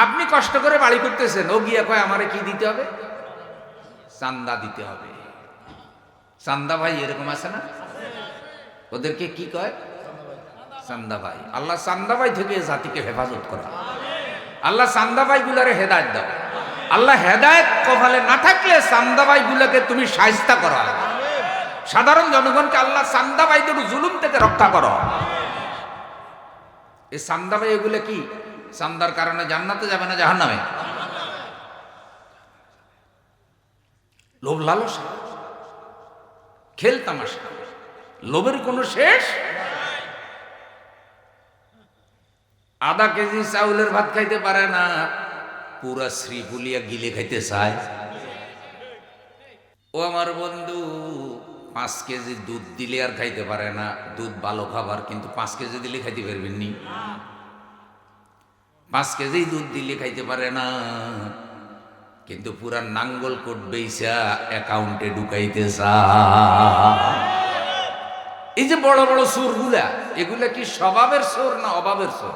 আপনি কষ্ট করে বাড়ি করতেছেন, ও গিয়া কয় আমারে কি দিতে হবে? চান্দা দিতে হবে। চান্দা ভাই এরকম আছে না? ওদেরকে কি কয়? চান্দা ভাই। আল্লাহ চান্দা ভাই থেকে জাতিকে হেফাজত করা। আল্লাহ চান্দা ভাই গুলারে হেদায়েত দাও। আল্লাহ হেদায়েত কপালে না থাকলে চান্দা ভাই গুলাকে তুমি শায়েস্তা করো। সাধারণ জনগণকে আল্লাহ চান্দা ভাইদের জুলুম থেকে রক্ষা করো। এই চান্দা ভাই এগুলো কি? চান্দার কারণে জান্নাতে যাবে না জাহান্নামে? লোভ লালসা, খেল তামাশা, লোভের কোনো শেষ। আধা কেজি চাউলের ভাত খাইতে পারে না, পুরা শ্রীপুলিয়া গিলে খাইতে চায়। ও আমার বন্ধু 5 কেজি দুধ দিলে আর খাইতে পারে না। দুধ ভালো খাবার, কিন্তু 5 কেজি দিলে খাইতে পারবেন নি? 5 কেজি দুধ দিলে খাইতে পারে না, কিন্তু পুরা নাঙ্গল কোট বেইসা অ্যাকাউন্টে ঢুকাইতে চায়। এই যে বড় বড় চোরগুলা, এগুলা কি স্বভাবের চোর না অভাবের চোর?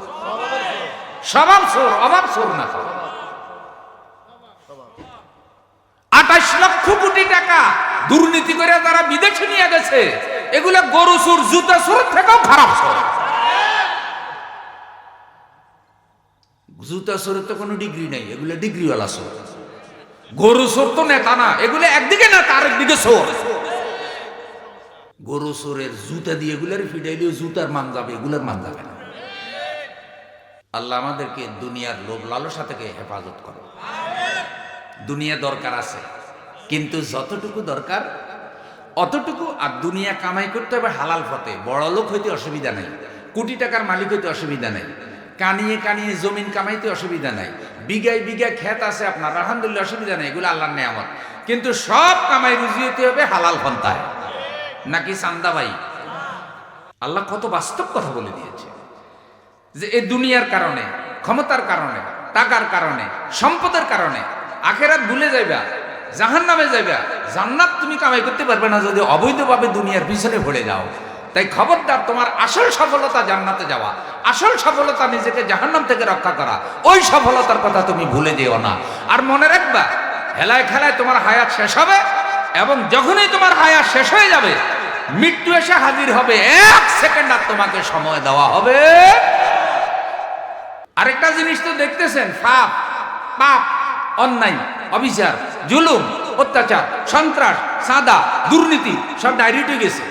স্বভাব চোর, অভাব চোর না। 28 লক্ষ কোটি টাকা দুর্নীতি করে তারা বিদেশে নিয়ে গেছে। এগুলা গরু চোর, জুতা চোর থেকেও খারাপ চোর। জুতা চোরের তো কোনো ডিগ্রি নাই, এগুলা ডিগ্রিওয়ালা চোর। গরু চোর তো নেতা না, এগুলো একদিকে নেতা আরেকদিকে চোর। গরু চোরের জুতা দিয়ে এগুলার ফিটাইলেও জুতার মান যাবে, এগুলার মান যাবে না। আল্লাহ আমাদেরকে দুনিয়ার লোভ লালসা থেকে হেফাজত করো। দুনিয়া দরকার আছে, কিন্তু যতটুকু দরকার অতটুকু। আর দুনিয়া কামাই করতে হবে হালাল পথে। বড় লোক হইতে অসুবিধা নাই, কোটি টাকার মালিক হইতে অসুবিধা নাই, কানিয়ে কানিয়ে জমিন কামাইতে অসুবিধা নাই, বিঘায় বিঘা ক্ষেত আছে আপনার, আলহামদুলিল্লাহ, অসুবিধা নেই, এগুলো আল্লাহর নেয়ামত। কিন্তু সব কামাই রুজি হইতে হবে হালাল পন্থায়, নাকি চান্দা ভাই। আল্লাহ কত বাস্তব কথা বলে দিয়েছে যে এই দুনিয়ার কারণে, ক্ষমতার কারণে, টাকার কারণে, সম্পদের কারণে আখেরাত ভুলে যাইবা, জাহান্নামে যাইবা। জান্নাত তুমি কামাই করতে পারবে না যদি অবৈধভাবে দুনিয়ার পিছনে পড়ে যাও। তাই খবরদার, তোমার আসল সফলতা জান্নাতে যাওয়া, আসল সফলতা নিজেকে জাহান্নাম থেকে রক্ষা করা। ওই সফলতার কথা তুমি ভুলে যেও না। আর মনে রাখবা, হেলায় খেলায় তোমার হায়াত শেষ হবে, এবং যখনই তোমার হায়াত শেষ হয়ে যাবে, মৃত্যু এসে হাজির হবে। 1 সেকেন্ড আর তোমাকে সময় দেওয়া হবে। আরেকটা জিনিস তো দেখতেছেন, পাপ, পাপ, অন্যায়, অবিচার, জুলুম, অত্যাচার, সন্ত্রাস, সাদা, দুর্নীতি সব ডাইরেক্ট হয়ে গেছে।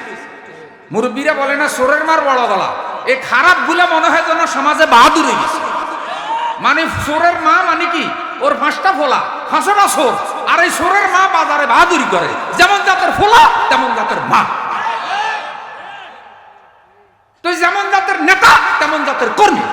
মুরব্বীরা বলে না চোরের মার বড় গলা। এই খারাপ গুলা মনে হয় যেন সমাজে বাহাদুর হয়ে গেছে। মানে চোরের মা মানে কি, ওর 5টা ফোলা, 5টা চোর। আর এই চোরের মা বাজারে বাহাদুরি করে, যেমন জাতের ফোলা তেমন জাতের মা। তো যেমন জাতের নেতা তেমন জাতের কর্মী।